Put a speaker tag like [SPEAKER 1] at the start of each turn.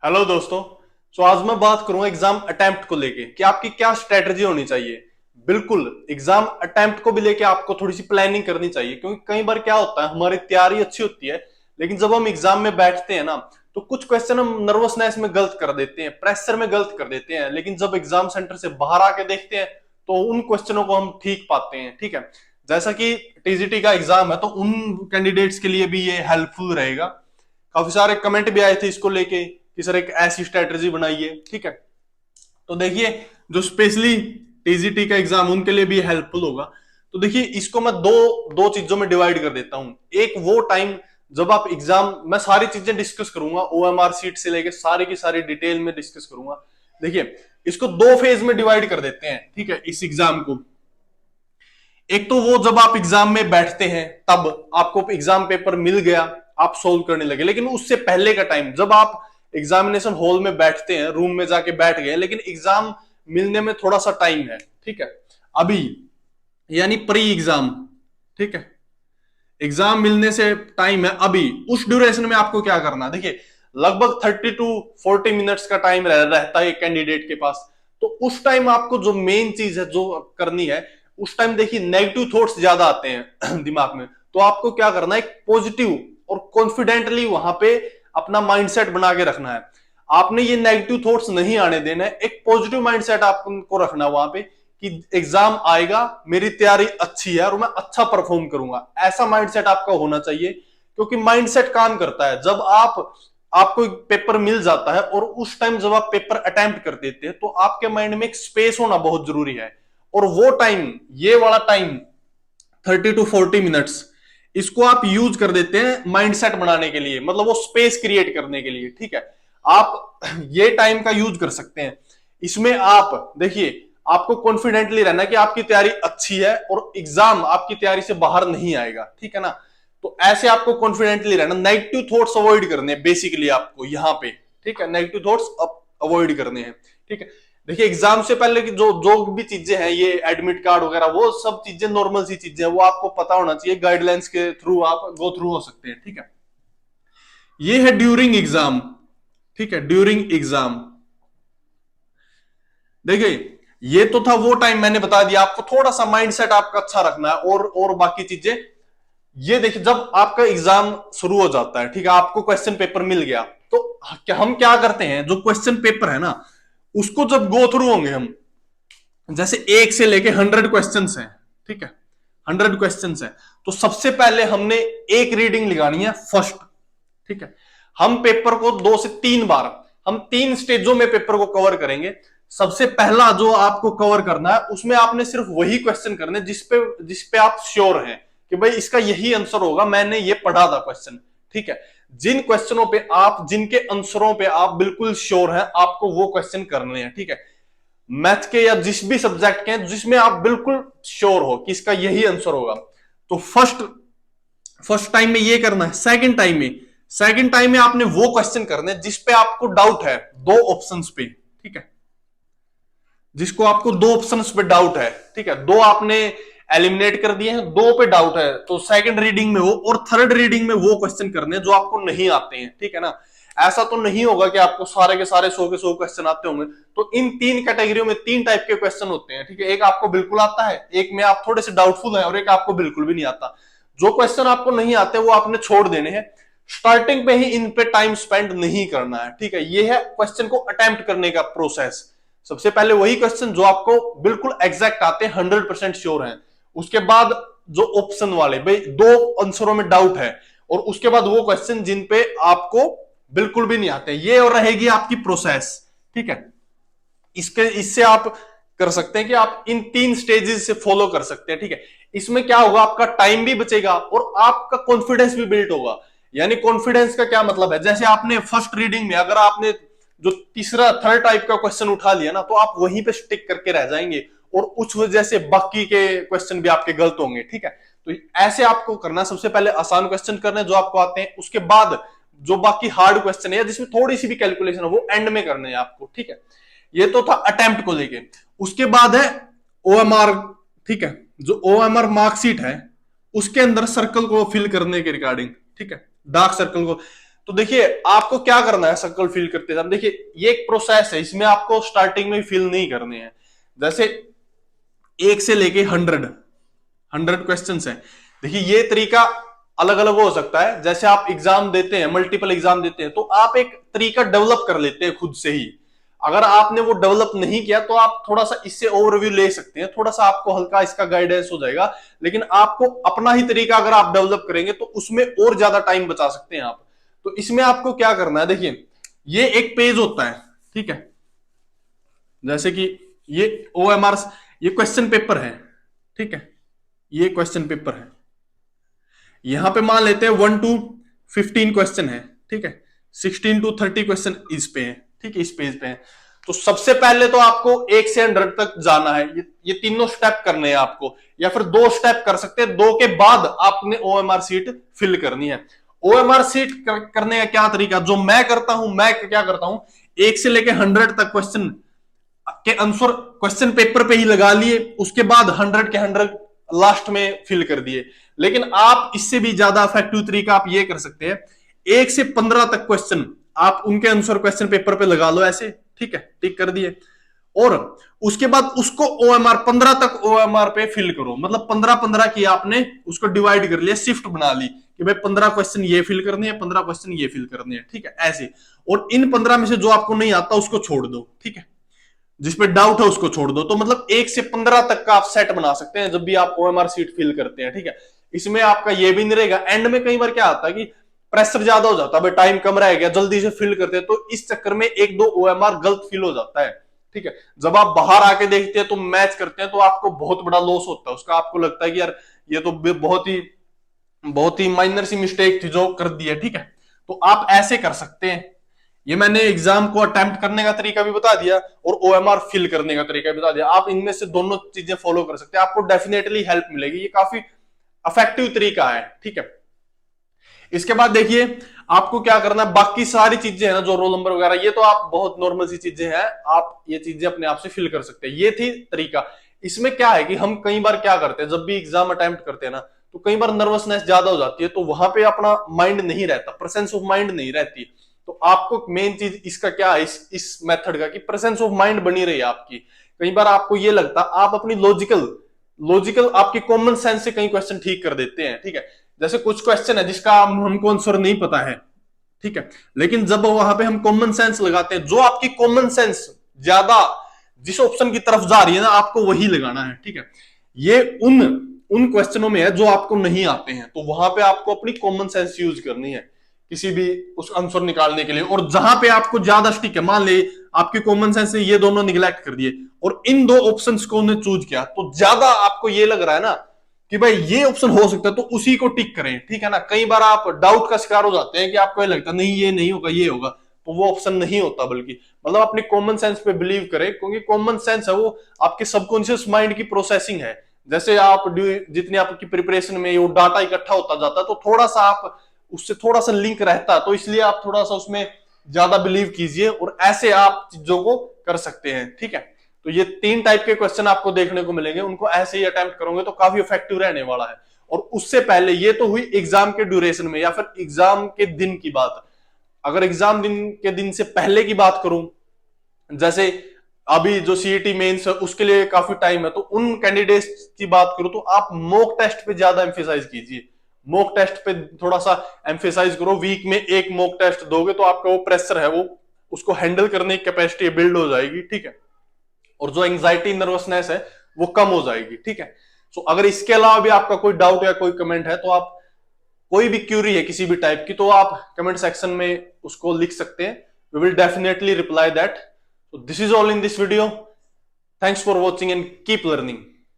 [SPEAKER 1] Hello दोस्तों। आज मैं बात करूंगा एग्जाम अटेम्प्ट को लेके कि आपकी क्या स्ट्रेटजी होनी चाहिए। बिल्कुल एग्जाम अटेम्प्ट को भी लेके आपको थोड़ी सी प्लानिंग करनी चाहिए, क्योंकि कई बार क्या होता है, हमारी तैयारी अच्छी होती है लेकिन जब हम एग्जाम में बैठते हैं ना, तो कुछ क्वेश्चन हम नर्वसनेस में गलत कर देते हैं, प्रेशर में गलत कर देते हैं, लेकिन जब एग्जाम सेंटर से बाहर आके देखते हैं तो उन क्वेश्चनों को हम ठीक पाते हैं। ठीक है, जैसा कि टीजीटी का एग्जाम है तो उन कैंडिडेट्स के लिए भी ये हेल्पफुल रहेगा। काफी सारे कमेंट भी आए थे इसको लेके कि सर एक ऐसी स्ट्रेटजी बनाइए। ठीक है, तो देखिए जो स्पेशली टीजीटी का एग्जाम उनके लिए भी हेल्पफुल होगा। तो देखिए इसको मैं दो दो चीजों में डिवाइड कर देता हूं। एक वो टाइम जब आप एग्जाम, मैं सारी चीजें डिस्कस करूंगा, ओएमआर सीट से लेके सारी की सारी डिटेल में डिस्कस करूंगा। देखिए इसको दो फेज में डिवाइड कर देते हैं। ठीक है, इस एग्जाम को एक तो वो जब आप एग्जाम में बैठते हैं तब आपको एग्जाम पेपर मिल गया, आप सोल्व करने लगे, लेकिन उससे पहले का टाइम जब आप एग्जामिनेशन हॉल में बैठते हैं, रूम में जाके बैठ गए, लेकिन एग्जाम मिलने में थोड़ा सा टाइम है। ठीक है, अभी यानी प्री एग्जाम। ठीक है, एग्जाम मिलने से टाइम है अभी, उस ड्यूरेशन में आपको क्या करना है। देखिए लगभग 30 to 40 मिनट्स का टाइम रहता है कैंडिडेट के पास। तो उस टाइम आपको जो मेन चीज है जो करनी है, उस टाइम देखिए नेगेटिव थॉट्स ज्यादा आते हैं दिमाग में, तो आपको क्या करना है, एक पॉजिटिव और कॉन्फिडेंटली वहां पे अपना माइंडसेट बना के रखना है। आपने ये नेगेटिव थॉट्स नहीं आने देना है, एक पॉजिटिव माइंडसेट आपको रखना है वहां पे कि एग्जाम आएगा, मेरी तैयारी अच्छी है और मैं अच्छा परफॉर्म करूंगा। ऐसा माइंडसेट आपका होना चाहिए, क्योंकि माइंडसेट काम करता है। जब आपको पेपर मिल जाता है और उस टाइम जब आप पेपर अटेम्प्ट कर देते हैं तो आपके माइंड में एक स्पेस होना बहुत जरूरी है। और वो टाइम, ये वाला टाइम 30 to 40 मिनट्स, इसको आप यूज कर देते हैं माइंडसेट बनाने के लिए, मतलब वो स्पेस क्रिएट करने के लिए। ठीक है, आप ये टाइम का यूज कर सकते हैं। इसमें आप देखिए, आपको कॉन्फिडेंटली रहना कि आपकी तैयारी अच्छी है और एग्जाम आपकी तैयारी से बाहर नहीं आएगा। ठीक है ना, तो ऐसे आपको कॉन्फिडेंटली रहना, नेगेटिव थॉट्स अवॉइड करने हैं बेसिकली आपको यहाँ पे। ठीक है, नेगेटिव थॉट्स अवॉइड करने हैं। ठीक है, देखिए एग्जाम से पहले की जो जो भी चीजें हैं, ये एडमिट कार्ड वगैरह, वो सब चीजें नॉर्मल सी चीजें हैं, वो आपको पता होना चाहिए, गाइडलाइंस के थ्रू आप गो थ्रू हो सकते हैं। ठीक है, ये है ड्यूरिंग एग्जाम। ठीक है, ड्यूरिंग एग्जाम देखिए ये तो था वो टाइम, मैंने बता दिया आपको, थोड़ा सा माइंडसेट आपका अच्छा रखना है और बाकी चीजें। ये देखिए जब आपका एग्जाम शुरू हो जाता है, ठीक है, आपको क्वेश्चन पेपर मिल गया, तो हम क्या करते हैं, जो क्वेश्चन पेपर है ना, उसको जब गो थ्रू होंगे हम, जैसे 1 से लेके 100 क्वेश्चन हैं। ठीक है, 100 क्वेश्चन है, तो सबसे पहले हमने एक रीडिंग लगानी है फर्स्ट। ठीक है, हम पेपर को 2 से 3 बार, हम 3 स्टेजों में पेपर को कवर करेंगे। सबसे पहला जो आपको कवर करना है, उसमें आपने सिर्फ वही क्वेश्चन करने जिसपे आप श्योर हैं कि भाई इसका यही आंसर होगा, मैंने ये पढ़ा था क्वेश्चन। ठीक है, जिन क्वेश्चनों पे आप, जिनके आंसरों पे आप बिल्कुल श्योर हैं, आपको वो क्वेश्चन करने हैं। ठीक है, मैथ के या जिस भी सब्जेक्ट के जिसमें आप बिल्कुल श्योर हो कि इसका यही आंसर होगा, तो फर्स्ट टाइम में ये करना है। सेकंड टाइम में आपने वो क्वेश्चन करने जिसपे आपको डाउट है, दो ऑप्शंस पे। ठीक है, जिसको आपको दो ऑप्शंस पे डाउट है। ठीक है, दो आपने एलिमिनेट कर दिए हैं, दो पे डाउट है, तो सेकंड रीडिंग में वो, और थर्ड रीडिंग में वो क्वेश्चन करने जो आपको नहीं आते हैं। ठीक है ना, ऐसा तो नहीं होगा कि आपको सारे के सारे 100 के 100 क्वेश्चन आते होंगे। तो इन 3 कैटेगरियों में 3 टाइप के क्वेश्चन होते हैं। ठीक है, एक आपको बिल्कुल आता है, एक में आप थोड़े से डाउटफुल है, और एक आपको बिल्कुल भी नहीं आता। जो क्वेश्चन आपको नहीं आते वो आपने छोड़ देने हैं, स्टार्टिंग पे ही इन पे टाइम स्पेंड नहीं करना है। ठीक है, ये है क्वेश्चन को अटेम्प्ट करने का प्रोसेस। सबसे पहले वही क्वेश्चन जो आपको बिल्कुल एग्जैक्ट आते हैं, 100% श्योर हैं। उसके बाद जो ऑप्शन वाले, भाई दो आंसरों में डाउट है, और उसके बाद वो क्वेश्चन जिन पे आपको बिल्कुल भी नहीं आते, ये और रहेगी आपकी प्रोसेस। ठीक है, इससे आप कर सकते हैं कि आप इन 3 स्टेजेस से फॉलो कर सकते हैं। ठीक है, इसमें क्या होगा, आपका टाइम भी बचेगा और आपका कॉन्फिडेंस भी बिल्ड होगा। यानी कॉन्फिडेंस का क्या मतलब है, जैसे आपने फर्स्ट रीडिंग में अगर आपने जो तीसरा थर्ड टाइप का क्वेश्चन उठा लिया ना, तो आप वहीं पे स्टिक करके रह जाएंगे, और उस वजह से बाकी के क्वेश्चन भी आपके गलत होंगे। ठीक है, तो ऐसे आपको करना, सबसे पहले आसान क्वेश्चन करने जो आपको आते हैं, उसके बाद जो बाकी हार्ड क्वेश्चन है जिसमें थोड़ी सी भी कैलकुलेशन है वो एंड में करने हैं आपको। ठीक है, ये तो था अटेम्प्ट को लेके। उसके बाद है ओएमआर। ठीक है, जो ओएमआर मार्कशीट है उसके अंदर सर्कल को फिल करने के रिगार्डिंग। ठीक है, डार्क सर्कल को, तो देखिए आपको क्या करना है सर्कल फिल करते समय, देखिए ये एक प्रोसेस है, इसमें आपको स्टार्टिंग में फिल नहीं करने हैं। जैसे 1 से लेके 100 क्वेश्चन है, देखिए ये तरीका अलग अलग हो सकता है। जैसे आप एग्जाम देते हैं, मल्टीपल एग्जाम देते हैं, तो आप एक तरीका डेवलप कर लेते हैं खुद से ही। अगर आपने वो डेवलप नहीं किया तो आप थोड़ा सा इससे ओवरव्यू ले सकते हैं, थोड़ा सा आपको हल्का इसका गाइडेंस हो जाएगा। लेकिन आपको अपना ही तरीका अगर आप डेवलप करेंगे तो उसमें और ज्यादा टाइम बचा सकते हैं आप। तो इसमें आपको क्या करना है, देखिए ये एक पेज होता है, ठीक है, जैसे कि ये OMR, ये क्वेश्चन पेपर है, ठीक है, ये क्वेश्चन पेपर है। यहां पे मान लेते हैं 1 to 15 क्वेश्चन है, ठीक है, 16 to 30 क्वेश्चन इस पे है, ठीक है, इस पेज पे है। तो सबसे पहले तो आपको 1 से 100 तक जाना है, ये तीनों स्टेप करने हैं आपको, या फिर 2 स्टेप कर सकते हैं, 2 के बाद आपने OMR सीट फिल करनी है। OMR सीट करने का क्या तरीका, जो मैं करता हूं, मैं क्या करता हूं, 1 से लेके 100 तक क्वेश्चन के आंसर क्वेश्चन पेपर पे ही लगा लिए, उसके बाद 100 के 100 लास्ट में फिल कर दिए। लेकिन आप इससे भी ज्यादा इफेक्टिव तरीका आप ये कर सकते हैं, 1 से 15 तक क्वेश्चन आप उनके आंसर क्वेश्चन पेपर पे लगा लो ऐसे, ठीक है, टिक कर दिए, और उसके बाद उसको OMR 15 तक OMR पे फिल करो। मतलब 15-15 की आपने उसको डिवाइड कर लिया, शिफ्ट बना ली कि भाई 15 क्वेश्चन ये फिल करने हैं, 15 क्वेश्चन ये फिल करने हैं, ठीक है, ऐसे। और इन 15 में से जो आपको नहीं आता उसको छोड़ दो, ठीक है, जिसपे डाउट है उसको छोड़ दो। तो मतलब 1 से 15 तक का आप सेट बना सकते हैं जब भी आप OMR सीट फिल करते हैं, ठीक है। इसमें आपका ये भी नहीं रहेगा, एंड में कई बार क्या आता है कि प्रेशर ज्यादा हो जाता है, टाइम कम रह गया, जल्दी से फिल करते हैं, तो इस चक्कर में 1-2 OMR गलत फिल हो जाता है, ठीक है। जब आप बाहर आके देखते हैं तो मैच करते हैं तो आपको बहुत बड़ा लॉस होता है उसका, आपको लगता है कि यार ये तो बहुत ही माइनर सी मिस्टेक थी जो कर दी है, ठीक है। तो आप ऐसे कर सकते हैं। ये मैंने एग्जाम को अटेम्प्ट करने का तरीका भी बता दिया और OMR फिल करने का तरीका भी बता दिया। आप इनमें से दोनों चीजें फॉलो कर सकते हैं, आपको डेफिनेटली हेल्प मिलेगी, ये काफी इफेक्टिव तरीका है, ठीक है। इसके बाद देखिए आपको क्या करना है, बाकी सारी चीजें है ना, जो रोल नंबर वगैरह, ये तो आप बहुत नॉर्मल सी चीजें हैं, आप ये चीजें अपने आप से फिल कर सकते हैं। ये थी तरीका। इसमें क्या है कि हम कई बार क्या करते हैं, जब भी एग्जाम अटेम्प्ट करते हैं ना, तो कई बार नर्वसनेस ज्यादा हो जाती है, तो वहां पे अपना माइंड नहीं रहता, प्रेजेंस ऑफ माइंड नहीं रहती। तो आपको मेन चीज इसका क्या है, इस मेथड का, कि प्रेजेंस ऑफ माइंड बनी रही आपकी। कई बार आपको ये लगता आप अपनी लॉजिकल आपकी कॉमन सेंस से कई क्वेश्चन ठीक कर देते हैं, ठीक है। जैसे कुछ क्वेश्चन है जिसका हमको आंसर नहीं पता है, ठीक है, लेकिन जब वहां पे हम कॉमन सेंस लगाते हैं, जो आपकी कॉमन सेंस ज्यादा जिस ऑप्शन की तरफ जा रही है ना, आपको वही लगाना है, ठीक है। ये उन उन क्वेश्चनों में है जो आपको नहीं आते हैं, तो वहां पे आपको अपनी कॉमन सेंस यूज करनी है किसी भी उस आंसर निकालने के लिए। और जहां पे आपको ज्यादा स्टिक है, मान ले आपकी कॉमन सेंस ने ये दोनों निगलेक्ट कर दिए और इन 2 ऑप्शंस को उन्हें चूज किया, तो ज्यादा आपको ये लग रहा है ना कि भाई ये ऑप्शन हो सकता है, तो उसी को टिक करें, ठीक है ना। कई बार आप डाउट का शिकार हो जाते हैं कि आपको ये लगता है नहीं ये नहीं होगा, ये होगा, तो वो ऑप्शन नहीं होता, बल्कि मतलब अपनी कॉमन सेंस पे बिलीव करें, क्योंकि कॉमन सेंस है वो आपके सबकॉन्शियस माइंड की प्रोसेसिंग है। जैसे आप जितनी आपकी प्रिपरेशन में वो डाटा इकट्ठा होता जाता है, तो थोड़ा सा आप उससे थोड़ा सा लिंक रहता है, तो इसलिए आप थोड़ा सा उसमें ज्यादा बिलीव कीजिए और ऐसे आप चीजों को कर सकते हैं, ठीक है। तो ये 3 टाइप के क्वेश्चन आपको देखने को मिलेंगे, उनको ऐसे ही अटेम्प्ट करोगे तो काफी इफेक्टिव रहने वाला है। और उससे पहले, ये तो हुई एग्जाम के ड्यूरेशन में या फिर एग्जाम के दिन की बात। अगर एग्जाम के दिन से पहले की बात करूं, जैसे अभी जो CET मेंस है उसके लिए काफी टाइम है, तो उन कैंडिडेट्स की बात करूं तो आप मॉक टेस्ट पे ज्यादा एम्फेसाइज कीजिए। मॉक टेस्ट पे थोड़ा सा एम्फेसाइज करो, वीक में 1 मॉक टेस्ट दोगे तो आपका वो प्रेशर है वो उसको हैंडल करने की कैपेसिटी बिल्ड हो जाएगी, ठीक है। और जो एंजाइटी नर्वसनेस है वो कम हो जाएगी, ठीक है। सो अगर इसके अलावा भी आपका कोई डाउट या कोई कमेंट है, तो आप कोई भी क्यूरी है किसी भी टाइप की, तो आप कमेंट सेक्शन में उसको लिख सकते हैं, we will definitely reply that. So this is all in this video. Thanks for watching and keep learning.